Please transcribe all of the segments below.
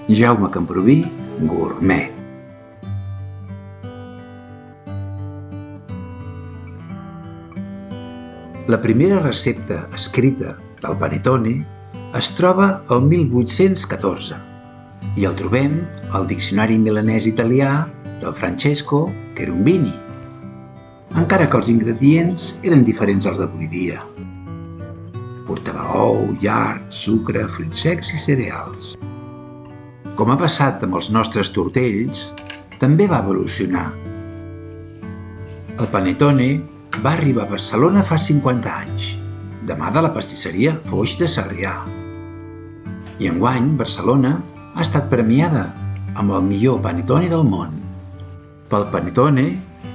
Jaume Camproví, Gourmet. La primera recepta escrita del panettone es troba al 1814 i el trobem al Diccionari milanès-italià del Francesco Cherubini, encara que els ingredients eren diferents als d'avui dia. Portava ou, llard, sucre, fruits secs i cereals. Com ha passat amb els nostres tortells, també va evolucionar. El panettone va arribar a Barcelona fa 50 anys, de mà de la pastisseria Foix de Sarrià. I enguany Barcelona ha estat premiada amb el millor panettone del món, pel panettone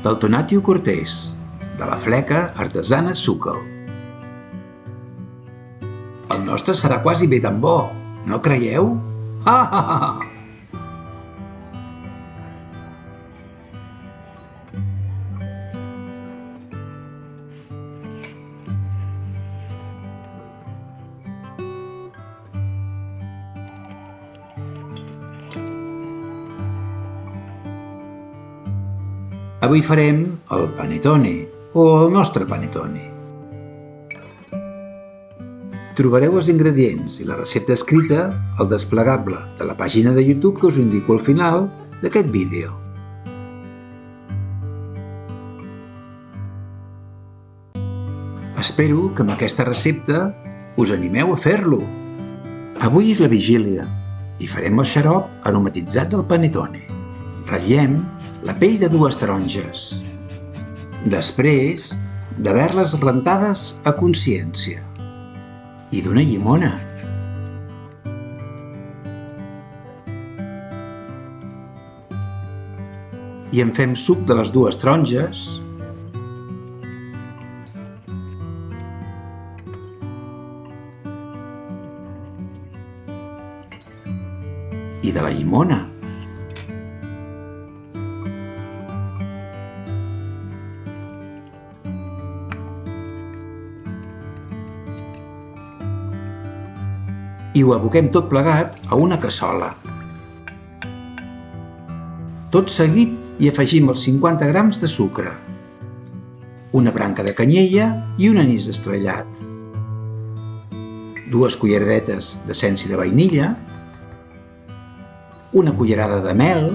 del Tonatiuh Cortès, de la fleca artesana Suckel. El nostre serà quasi bé tan bo, no creieu? Avui farem el panettone o el nostre panettone. Trobareu els ingredients i la recepta escrita al desplegable de la pàgina de YouTube que us indico al final d'aquest vídeo. Espero que amb aquesta recepta us animeu a fer-lo. Avui és la vigília i farem el xarop aromatitzat del panettone. Ratllem la pell de 2 taronges, després d'haver-les rentades a consciència, i d'una llimona. I en fem suc de les 2 taronges i de la llimona. I ho aboquem tot plegat a una cassola. Tot seguit hi afegim els 50 grams de sucre, una branca de canyella i un anís estrellat, 2 culleradetes d'essència de vainilla, una cullerada de mel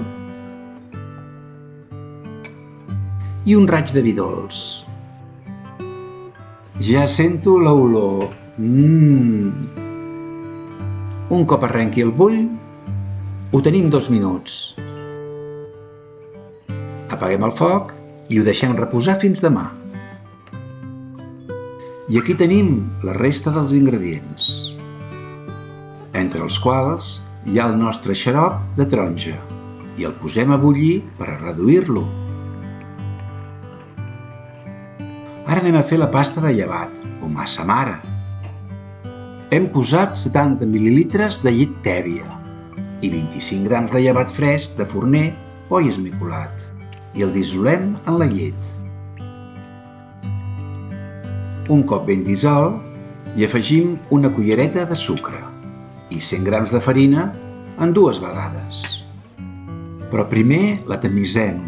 i un raig de vi dolç. Ja sento l'olor. Un cop arrenqui el bull, ho tenim 2 minuts. Apaguem el foc i ho deixem reposar fins demà. I aquí tenim la resta dels ingredients, entre els quals hi ha el nostre xarop de taronja i el posem a bullir per a reduir-lo. Ara anem a fer la pasta de llevat, o massa mare. Hem posat 70 mil·lilitres de llet tèbia i 25 grams de llevat fresc de forner o esmicolat i el dissolem en la llet. Un cop ben dissolt, hi afegim una cullereta de sucre i 100 grams de farina en 2 vegades. Però primer la tamisem.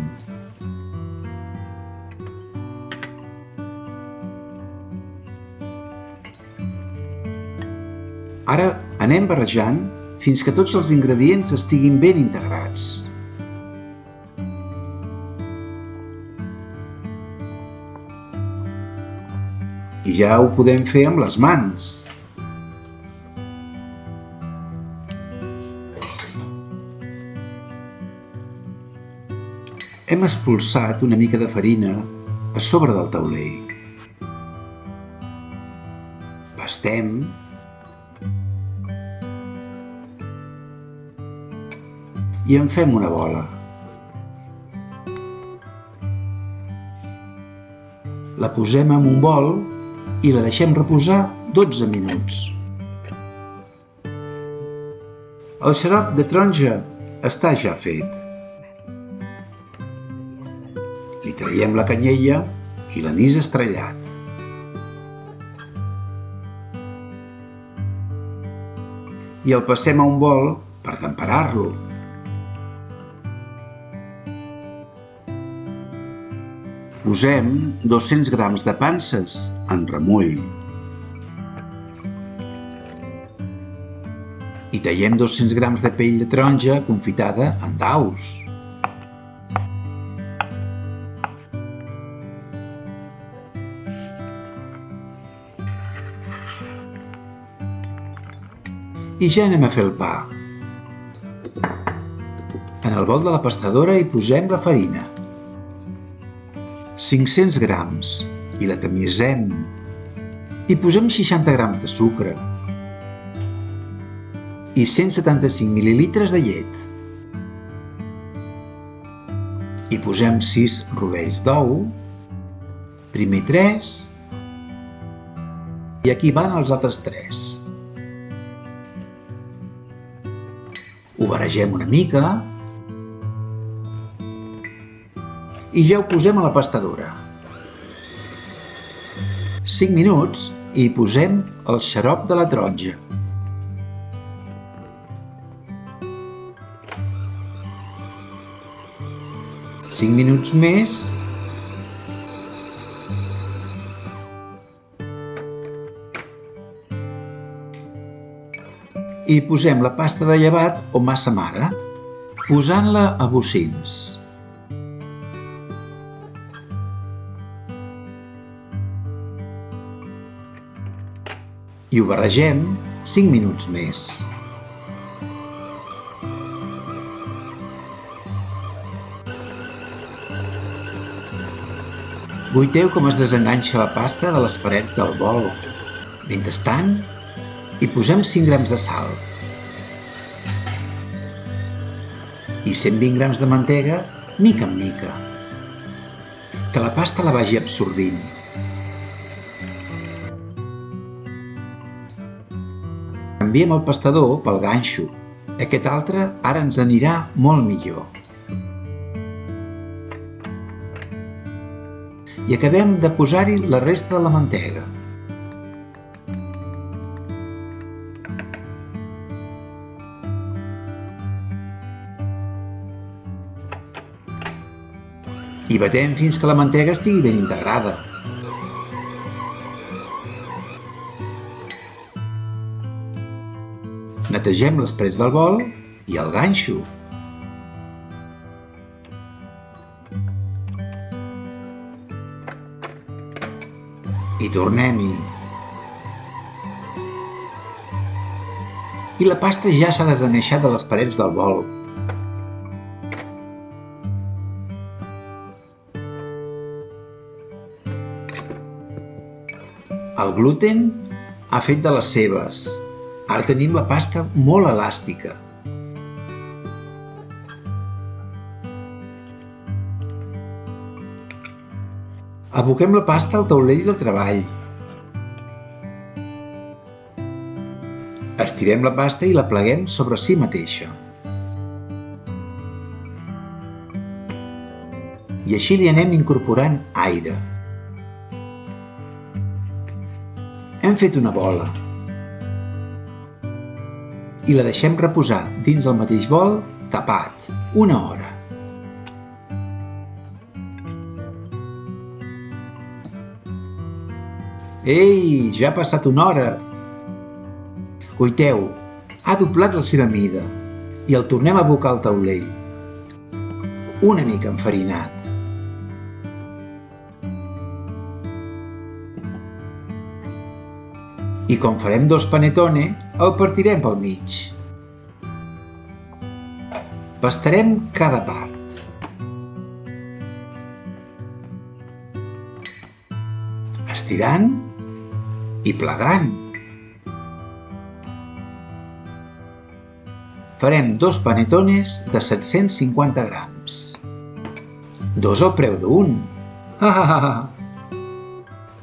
Ara anem barrejant fins que tots els ingredients estiguin ben integrats. I ja ho podem fer amb les mans. Hem espolsat una mica de farina a sobre del taulell. Pastem i en fem una bola. La posem en un bol i la deixem reposar 12 minuts. El xarop de taronja està ja fet. Li traiem la canyella i l'anís estrellat. I el passem a un bol per temperar-lo. Posem 200 grams de panses en remull. I tallem 200 grams de pell de taronja confitada en daus. I ja anem a fer el pa. En el bol de la pastadora hi posem la farina. 500 grams i la tamisem. Hi posem 60 grams de sucre i 175 mil·lilitres de llet. Hi posem 6 rovells d'ou, primer 3 i aquí van els altres 3. Ho barregem una mica i ja ho posem a la pastadora. 5 minuts i hi posem el xarop de la taronja. Cinc minuts més i hi posem la pasta de llevat o massa mare, posant-la a bocins. I ho barregem 5 minuts més. Guaiteu com es desenganxa la pasta de les parets del bol. Mentrestant, hi posem 5 grams de sal i 120 grams de mantega, mica en mica, que la pasta la vagi absorbint. Canviem el pastador pel ganxo. Aquest altre ara ens anirà molt millor. I acabem de posar-hi la resta de la mantega. I batem fins que la mantega estigui ben integrada. Netegem les parets del bol i el ganxo. I tornem-hi. I la pasta ja s'ha desenganxat de les parets del bol. El gluten ha fet de les seves. Ara tenim la pasta molt elàstica. Aboquem la pasta al taulell de treball. Estirem la pasta i la pleguem sobre si mateixa. I així li anem incorporant aire. Hem fet una bola i la deixem reposar dins el mateix bol tapat una hora. Ei, ja ha passat una hora! Guaiteu, ha doblat la seva mida i el tornem a abocar al taulell. Una mica enfarinat. I com farem 2 panettone, el partirem pel mig. Pastarem cada part. Estirant i plegant. Farem 2 panettones de 750 grams. 2 al preu d'un.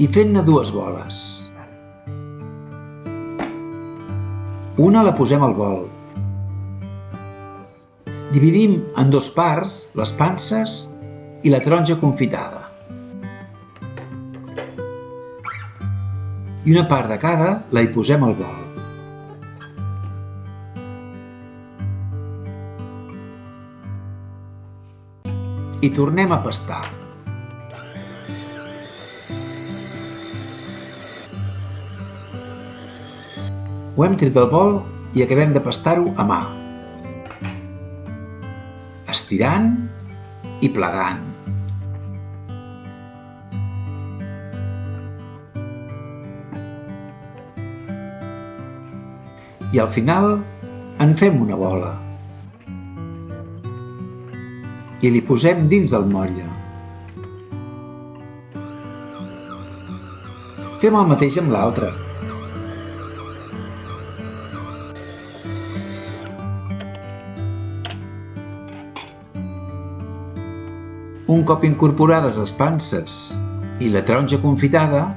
I fent-ne 2 boles. Una la posem al bol. Dividim en 2 parts les panses i la taronja confitada. I una part de cada la hi posem al bol. i tornem a pastar. Ho hem tret del bol i acabem de pastar-ho a mà, estirant i plegant. I al final en fem una bola i li posem dins el motlle. Fem el mateix amb l'altre. Un cop incorporades les panses i la taronja confitada,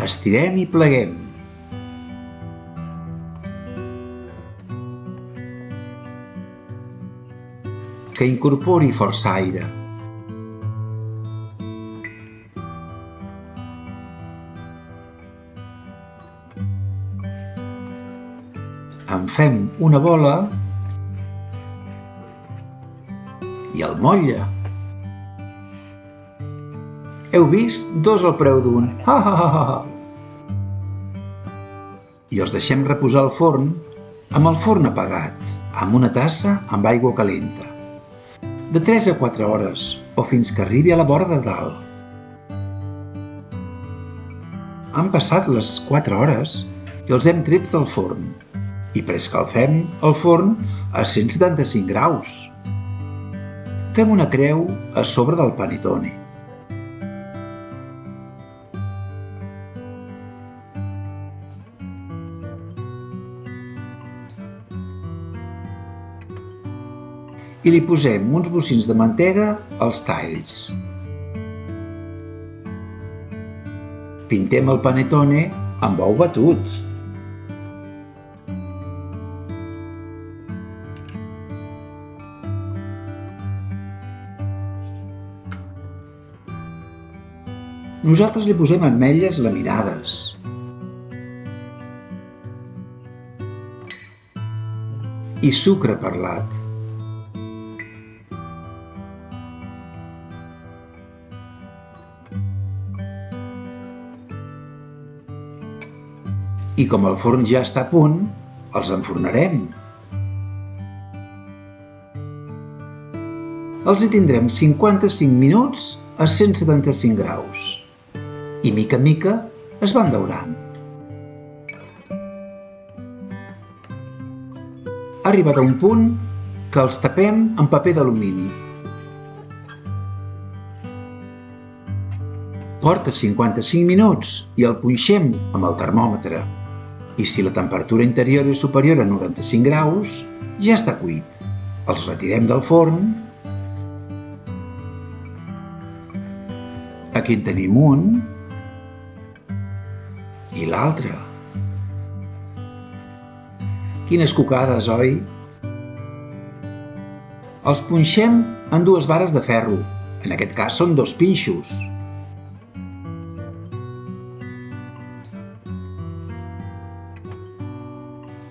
estirem i pleguem. Que incorpori força aire. En fem una bola i el motlle. Heu vist? 2 al preu d'1. Ha, ha, ha, ha. I els deixem reposar al forn amb el forn apagat, amb una tassa amb aigua calenta, de 3 a 4 hores o fins que arribi a la vora de dalt. Han passat les 4 hores i els hem trets del forn i preescalfem el forn a 175 graus. Fem una creu a sobre del panettone. I li posem uns bocins de mantega als talls. Pintem el panettone amb ou batut. Nosaltres li posem ametlles laminades. I sucre perlat. I com el forn ja està a punt, els enfornarem. Els hi tindrem 55 minuts a 175 graus. I mica en mica es van daurant. Ha arribat a un punt que els tapem amb paper d'alumini. Porta 55 minuts i el punxem amb el termòmetre. I si la temperatura interior és superior a 95 graus, ja està cuit. Els retirem del forn. Aquí en tenim un i l'altre. Quines cucades, oi? Els punxem en 2 vares de ferro. En aquest cas són 2 pinxos.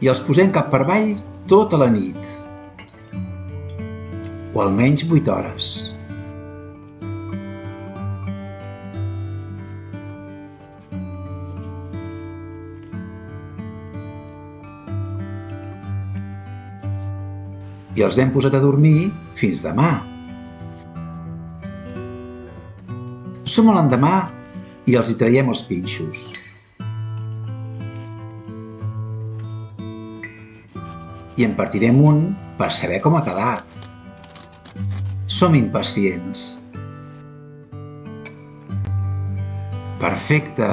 I els posem cap per avall tota la nit, o almenys 8 hores. I els hem posat a dormir fins demà. Som a l'endemà i els hi traiem els pinxos. I en partirem un per saber com ha quedat. Som impacients. Perfecte!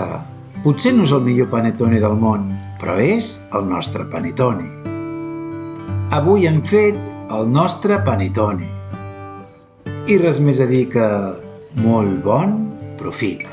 Potser no és el millor panettone del món, però és el nostre panettone. Avui hem fet el nostre panettone. I res més a dir que molt bon profit!